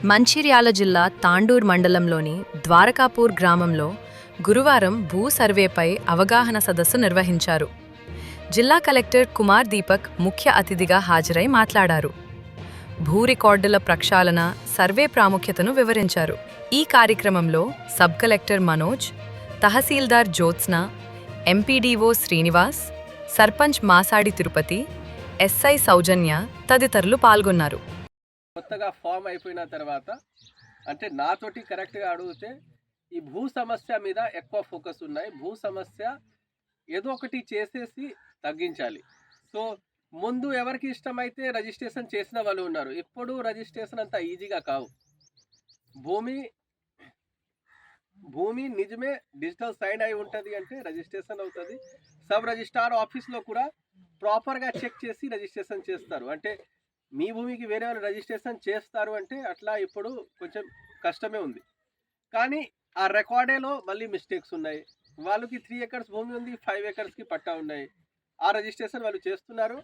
మంచిర్యాల జిల్లా తాండూర్ మండలంలోని ద్వారకాపూర్ గ్రామంలో గురువారం భూ సర్వేపై అవగాహన సదస్సు నిర్వహించారు. జిల్లా కలెక్టర్ కుమార్ దీపక్ ముఖ్య అతిథిగా హాజరై మాట్లాడారు. భూ రికార్డుల ప్రక్షాళన, సర్వే ప్రాముఖ్యతను వివరించారు. ఈ కార్యక్రమంలో సబ్ కలెక్టర్ మనోజ్, తహసీల్దార్ జ్యోత్స్న, ఎంపీడీఓ శ్రీనివాస్, సర్పంచ్ మాసాడి తిరుపతి, ఎస్ఐ సౌజన్య తదితరులు పాల్గొన్నారు. కొత్తగా ఫామ్ అయిపోయిన తర్వాత అంటే నాతోటి కరెక్ట్గా అడిగితే ఈ భూ సమస్య మీద ఎక్కువ ఫోకస్ ఉన్నాయి. భూ సమస్య ఏదో ఒకటి చేసేసి తగ్గించాలి. సో ముందు ఎవరికి ఇష్టమైతే రిజిస్ట్రేషన్ చేసిన వాళ్ళు ఉన్నారు. ఇప్పుడు రిజిస్ట్రేషన్ అంత ఈజీగా కావు. భూమి నిజమే డిజిటల్ సైన్ అయి ఉంటుంది అంటే రిజిస్ట్రేషన్ అవుతుంది. సబ్ రిజిస్ట్రార్ ఆఫీస్లో కూడా ప్రాపర్గా చెక్ చేసి రిజిస్ట్రేషన్ చేస్తారు. అంటే మీ భూమికి వేరే వాళ్ళు రిజిస్ట్రేషన్ చేస్తారు అంటే అట్లా ఇప్పుడు కొంచెం కష్టమే ఉంది. కానీ ఆ రికార్డేలో మళ్ళీ మిస్టేక్స్ ఉన్నాయి. వాళ్ళకి 3 ఎకర్స్ భూమి ఉంది, 5 ఎకర్స్కి పట్టా ఉన్నాయి. ఆ రిజిస్ట్రేషన్ వాళ్ళు చేస్తున్నారు,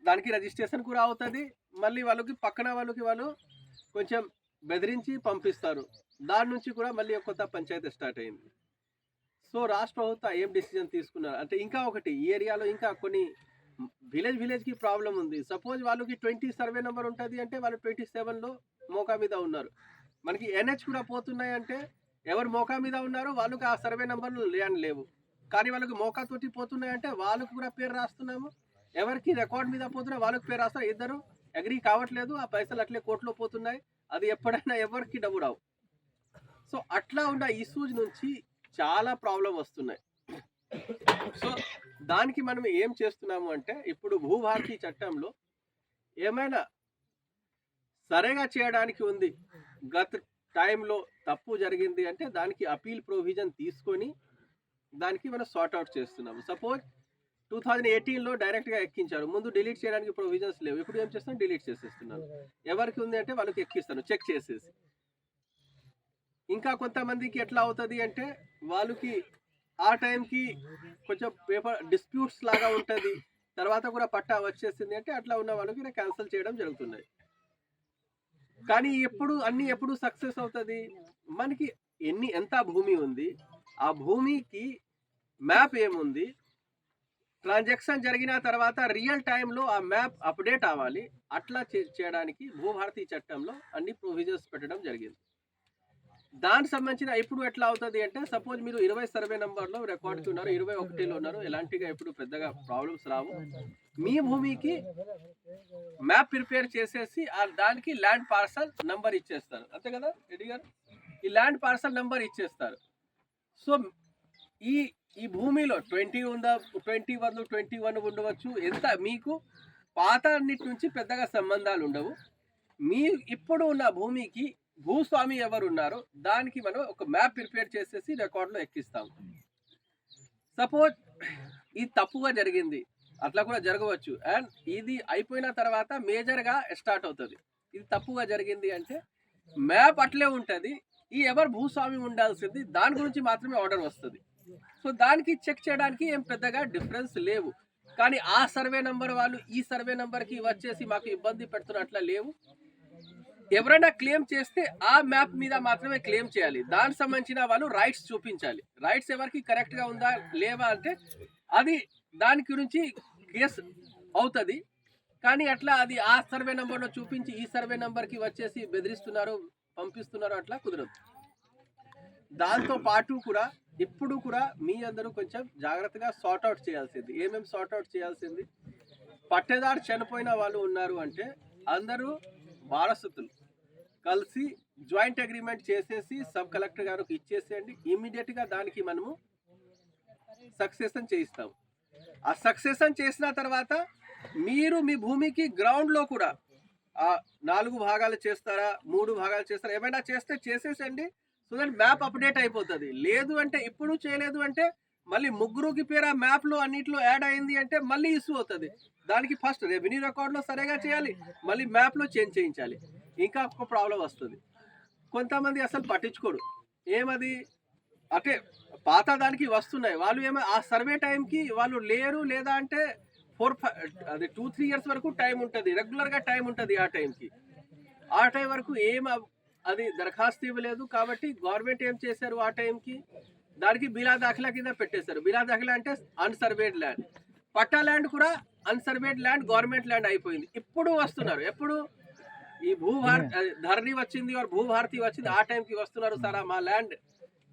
దానికి రిజిస్ట్రేషన్ కూడా అవుతుంది. మళ్ళీ వాళ్ళకి పక్కన వాళ్ళు కొంచెం బెదిరించి పంపిస్తారు. దాని నుంచి కూడా మళ్ళీ కొత్త పంచాయతీ స్టార్ట్ అయింది. సో రాష్ట్ర ప్రభుత్వం ఏం డిసిజన్ తీసుకున్నారు అంటే ఇంకా ఒకటి ఈ ఏరియాలో ఇంకా కొన్ని విలేజ్కి ప్రాబ్లం ఉంది. సపోజ్ వాళ్ళకి 20 సర్వే నెంబర్ ఉంటుంది అంటే వాళ్ళు 27లో మోకా మీద ఉన్నారు. మనకి NH కూడా పోతున్నాయి అంటే ఎవరు మోకా మీద ఉన్నారో వాళ్ళకి ఆ సర్వే నెంబర్లు లేవు. కానీ వాళ్ళకి మోకాతోటి పోతున్నాయి అంటే వాళ్ళకు కూడా పేరు రాస్తున్నాము. ఎవరికి రికార్డ్ మీద పోతున్నాయి వాళ్ళకి పేరు రాస్తారు. ఇద్దరు అగ్రీ కావట్లేదు, ఆ పైసలు అట్లే కోర్టులో పోతున్నాయి. అది ఎప్పుడైనా ఎవరికి డబ్బు రావు. సో అట్లా ఉన్న ఇష్యూస్ నుంచి చాలా ప్రాబ్లం వస్తున్నాయి. సో దానికి మనం ఏం చేస్తున్నాము అంటే ఇప్పుడు భూభారతి చట్టంలో ఏమైనా సరిగా చేయడానికి ఉంది. గత టైంలో తప్పు జరిగింది అంటే దానికి అపీల్ ప్రొవిజన్ తీసుకొని దానికి మనం సార్ట్అవుట్ చేస్తున్నాము. సపోజ్ 2018లో డైరెక్ట్గా ఎక్కించారు, ముందు డిలీట్ చేయడానికి ప్రొవిజన్స్ లేవు. ఇప్పుడు ఏం చేస్తాను, డిలీట్ చేసేస్తున్నాను. ఎవరికి ఉంది అంటే వాళ్ళకి ఎక్కిస్తాను చెక్ చేసేసి. ఇంకా కొంతమందికి ఎట్లా అవుతుంది అంటే వాళ్ళకి ఆ టైంకి కొంచెం పేపర్ డిస్ప్యూట్స్ లాగా ఉంటుంది, తర్వాత కూడా పట్టా వచ్చేసింది అంటే అట్లా ఉన్న వాళ్ళకి క్యాన్సిల్ చేయడం జరుగుతున్నాయి. కానీ ఎప్పుడు సక్సెస్ అవుతుంది, మనకి ఎంత భూమి ఉంది, ఆ భూమికి మ్యాప్ ఏముంది, ట్రాన్సాక్షన్ జరిగిన తర్వాత రియల్ టైంలో ఆ మ్యాప్ అప్డేట్ అవ్వాలి. అట్లా చేయడానికి భూభారతి చట్టంలో అన్ని ప్రొవిజన్స్ పెట్టడం జరిగింది. దానికి సంబంధించిన ఇప్పుడు ఎట్లా అవుతుంది అంటే సపోజ్ మీరు 20 సర్వే నెంబర్లో రికార్డ్కి ఉన్నారు, 21లో ఉన్నారు, ఎలాంటిగా ఇప్పుడు పెద్దగా ప్రాబ్లమ్స్ రావు. మీ భూమికి మ్యాప్ ప్రిపేర్ చేసేసి దానికి ల్యాండ్ పార్సల్ నెంబర్ ఇచ్చేస్తారు. అంతే కదా రెడ్డి గారు, ఈ ల్యాండ్ పార్సల్ నెంబర్ ఇచ్చేస్తారు. సో ఈ భూమిలో 20 ఉందా, 21 ఉండవచ్చు. ఎంత మీకు పాత అన్నిటి నుంచి పెద్దగా సంబంధాలు ఉండవు. మీ ఇప్పుడు ఉన్న భూమికి భూస్వామి ఎవరు ఉన్నారో దానికి మనం ఒక మ్యాప్ ప్రిపేర్ చేసేసి రికార్డులో ఎక్కిస్తాము. సపోజ్ ఇది తప్పుగా జరిగింది, అట్లా కూడా జరగవచ్చు. అండ్ ఇది అయిపోయిన తర్వాత మేజర్గా స్టార్ట్ అవుతుంది. ఇది తప్పుగా జరిగింది అంటే మ్యాప్ అట్లే ఉంటుంది, ఈ ఎవరు భూస్వామి ఉండాల్సింది దాని గురించి మాత్రమే ఆర్డర్ వస్తుంది. సో దానికి చెక్ చేయడానికి ఏం పెద్దగా డిఫరెన్స్ లేవు. కానీ ఆ సర్వే నెంబర్ వాళ్ళు ఈ సర్వే నెంబర్కి వచ్చేసి మాకు ఇబ్బంది పెడుతున్నట్లా లేవు. ఎవరైనా క్లెయిమ్ చేస్తే ఆ మ్యాప్ మీద మాత్రమే క్లెయిమ్ చేయాలి. దానికి సంబంధించిన వాళ్ళు రైట్స్ చూపించాలి. రైట్స్ ఎవరికి కరెక్ట్గా ఉందా లేవా అంటే అది దాని గురించి కేసు అవుతుంది. కానీ అట్లా అది ఆ సర్వే నెంబర్లో చూపించి ఈ సర్వే నెంబర్కి వచ్చేసి బెదిరిస్తున్నారు, పంపిస్తున్నారు, అట్లా కుదరదు. దాంతో పాటు కూడా ఇప్పుడు కూడా మీ అందరూ కొంచెం జాగ్రత్తగా సార్ట్అవుట్ చేయాల్సింది. ఏమేమి సార్ట్అవుట్ చేయాల్సింది, పట్టేదారు చనిపోయిన వాళ్ళు ఉన్నారు అంటే అందరూ వారసుతులు కలిసి జాయింట్ అగ్రిమెంట్ చేసేసి సబ్ కలెక్టర్ గారికి ఇచ్చేసేయండి. ఇమీడియట్గా దానికి మనము సక్సెషన్ చేయిస్తాము. ఆ సక్సెషన్ చేసిన తర్వాత మీరు మీ భూమికి గ్రౌండ్లో కూడా 4 భాగాలు చేస్తారా, 3 భాగాలు చేస్తారా, ఏమైనా చేస్తే చేసేసండి. సో దట్ మ్యాప్ అప్డేట్ అయిపోతుంది. లేదు అంటే ఇప్పుడు చేయలేదు అంటే మళ్ళీ ముగ్గురుకి పేరు ఆ మ్యాప్లో అన్నింటిలో యాడ్ అయింది అంటే మళ్ళీ ఇష్యూ అవుతుంది. దానికి ఫస్ట్ రెవెన్యూ రికార్డులో సరిగా చేయాలి, మళ్ళీ మ్యాప్లో చేంజ్ చేయించాలి. ఇంకా ఒక ప్రాబ్లం వస్తుంది. కొంతమంది అసలు పట్టించుకోడు, ఏమది అంటే పాత దానికి వస్తున్నాయి, వాళ్ళు ఏమో ఆ సర్వే టైంకి వాళ్ళు లేరు. లేదా అంటే 2-3 ఇయర్స్ వరకు టైం ఉంటుంది, రెగ్యులర్గా టైం ఉంటుంది. ఆ టైంకి ఆ టైం వరకు అది దరఖాస్తు ఇవ్వలేదు. కాబట్టి గవర్నమెంట్ ఏం చేశారు, ఆ టైంకి దానికి బిలా దాఖలా కింద పెట్టేశారు. బిలా దాఖలా అంటే అన్సర్వేడ్ ల్యాండ్. పట్టా ల్యాండ్ కూడా అన్సర్వేడ్ ల్యాండ్ గవర్నమెంట్ ల్యాండ్ అయిపోయింది. ఇప్పుడు వస్తున్నారు, ఎప్పుడు ఈ ధరణి వచ్చింది, భూభారతి వచ్చింది, ఆ టైంకి వస్తున్నారు. సార్ మా ల్యాండ్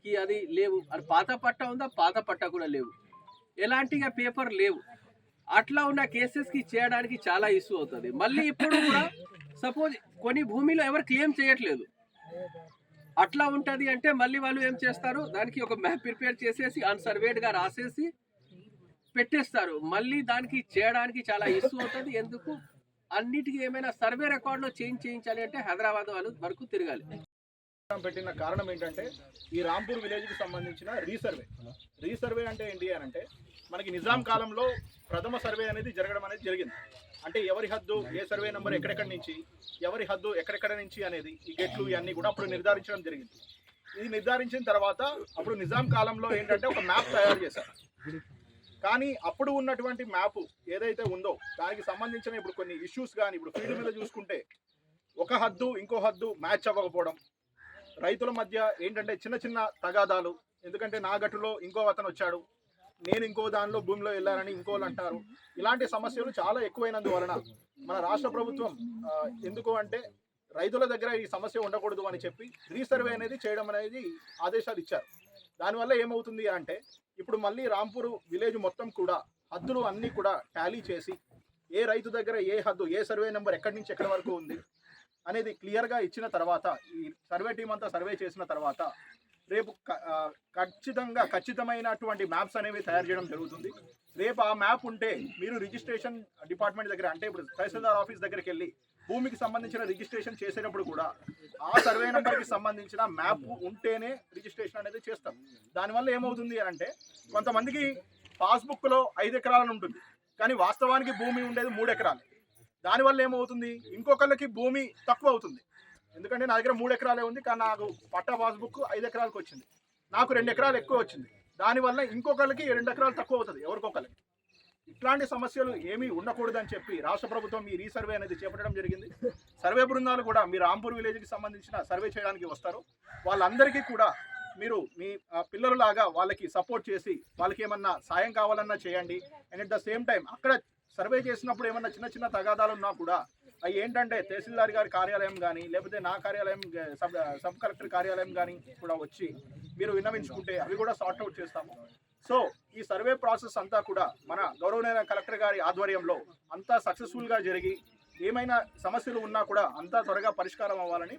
కి అది లేవు, అది పాత పట్టా ఉందా, పాత పట్టా కూడా లేవు, ఎలాంటిగా పేపర్ లేవు. అట్లా ఉన్న కేసెస్కి చేయడానికి చాలా ఇష్యూ అవుతుంది. మళ్ళీ ఇప్పుడు కూడా సపోజ్ కొన్ని భూమిలో ఎవరు క్లెయిమ్ చేయట్లేదు, అట్లా ఉంటుంది అంటే మళ్ళీ వాళ్ళు ఏం చేస్తారు, దానికి ఒక మ్యాప్ ప్రిపేర్ చేసేసి అన్సర్వేడ్గా రాసేసి పెట్టేస్తారు. మళ్ళీ దానికి చేయడానికి చాలా ఇష్యూ అవుతుంది. ఎందుకు, అన్నిటికీ ఏమైనా సర్వే రికార్డులో చేయించాలి అంటే హైదరాబాద్ వాళ్ళు వరకు తిరగాలి. పెట్టిన కారణం ఏంటంటే ఈ రాంపూర్ విలేజ్కి సంబంధించిన రీసర్వే అంటే ఏంటి అని అంటే, మనకి నిజాం కాలంలో ప్రథమ సర్వే అనేది జరగడం అనేది జరిగింది. అంటే ఎవరి హద్దు, ఏ సర్వే నెంబర్ ఎక్కడెక్కడి నుంచి, ఎవరి హద్దు ఎక్కడెక్కడ నుంచి అనేది ఈ గెట్లు ఇవన్నీ కూడా అప్పుడు నిర్ధారించడం జరిగింది. ఇది నిర్ధారించిన తర్వాత అప్పుడు నిజాం కాలంలో ఏంటంటే ఒక మ్యాప్ తయారు చేశారు. కానీ అప్పుడు ఉన్నటువంటి మ్యాప్ ఏదైతే ఉందో దానికి సంబంధించిన ఇప్పుడు కొన్ని ఇష్యూస్ కానీ ఇప్పుడు ఫీల్డ్ మీద చూసుకుంటే ఒక హద్దు ఇంకో హద్దు మ్యాచ్ అవ్వకపోవడం, రైతుల మధ్య ఏంటంటే చిన్న చిన్న తగాదాలు. ఎందుకంటే నా గట్టులో ఇంకో అతను వచ్చాడు, నేను ఇంకో దానిలో భూమిలో వెళ్ళానని ఇంకోళ్ళు అంటారు. ఇలాంటి సమస్యలు చాలా ఎక్కువైనందువలన మన రాష్ట్ర ప్రభుత్వం ఎందుకు అంటే రైతుల దగ్గర ఈ సమస్య ఉండకూడదు అని చెప్పి రీసర్వే అనేది చేయడం అనేది ఆదేశాలు ఇచ్చారు. దానివల్ల ఏమవుతుంది అంటే ఇప్పుడు మళ్ళీ రాంపూర్ విలేజ్ మొత్తం కూడా హద్దులు అన్నీ కూడా టాలీ చేసి ఏ రైతు దగ్గర ఏ హద్దు, ఏ సర్వే నెంబర్ ఎక్కడి నుంచి ఎక్కడి వరకు ఉంది అనేది క్లియర్గా ఇచ్చిన తర్వాత, ఈ సర్వే టీం అంతా సర్వే చేసిన తర్వాత రేపు ఖచ్చితమైనటువంటి మ్యాప్స్ అనేవి తయారు చేయడం జరుగుతుంది. రేపు ఆ మ్యాప్ ఉంటే మీరు రిజిస్ట్రేషన్ డిపార్ట్మెంట్ దగ్గర అంటే ఇప్పుడు తహసీల్దార్ ఆఫీస్ దగ్గరికి వెళ్ళి భూమికి సంబంధించిన రిజిస్ట్రేషన్ చేసేటప్పుడు కూడా ఆ సర్వే నెంబర్కి సంబంధించిన మ్యాప్ ఉంటేనే రిజిస్ట్రేషన్ అనేది చేస్తాం. దానివల్ల ఏమవుతుంది అంటే కొంతమందికి పాస్బుక్లో 5 ఎకరాలను ఉంటుంది, కానీ వాస్తవానికి భూమి ఉండేది 3 ఎకరాలు. దానివల్ల ఏమవుతుంది, ఇంకొకళ్ళకి భూమి తక్కువ అవుతుంది. ఎందుకంటే నా దగ్గర 3 ఎకరాలే ఉంది, కానీ నాకు పట్టా పాస్బుక్ 5 ఎకరాలకు వచ్చింది, నాకు 2 ఎకరాలు ఎక్కువ వచ్చింది. దానివల్ల ఇంకొకరికి 2 ఎకరాలు తక్కువ అవుతుంది ఎవరికొకరికి. ఇట్లాంటి సమస్యలు ఏమీ ఉండకూడదని చెప్పి రాష్ట్ర ప్రభుత్వం ఈ రీసర్వే అనేది చేపట్టడం జరిగింది. సర్వే బృందాలు కూడా మీ రాంపూర్ విలేజ్కి సంబంధించిన సర్వే చేయడానికి వస్తారు. వాళ్ళందరికీ కూడా మీరు మీ పిల్లలలాగా వాళ్ళకి సపోర్ట్ చేసి వాళ్ళకి ఏమన్నా సాయం కావాలన్నా చేయండి. And at the same time అక్కడ సర్వే చేసినప్పుడు ఏమన్నా చిన్న చిన్న తగాదాలు ఉన్నా కూడా అవి ఏంటంటే తహసీల్దార్ గారి కార్యాలయం కానీ లేకపోతే నా కార్యాలయం సబ్ కలెక్టర్ కార్యాలయం కానీ కూడా వచ్చి మీరు విన్నవించుకుంటే అవి కూడా సార్ట్అవుట్ చేస్తాము. సో ఈ సర్వే ప్రాసెస్ అంతా కూడా మన గౌరవనీయ కలెక్టర్ గారి ఆధ్వర్యంలో అంతా సక్సెస్ఫుల్గా జరిగి ఏమైనా సమస్యలు ఉన్నా కూడా అంతా త్వరగా పరిష్కారం అవ్వాలని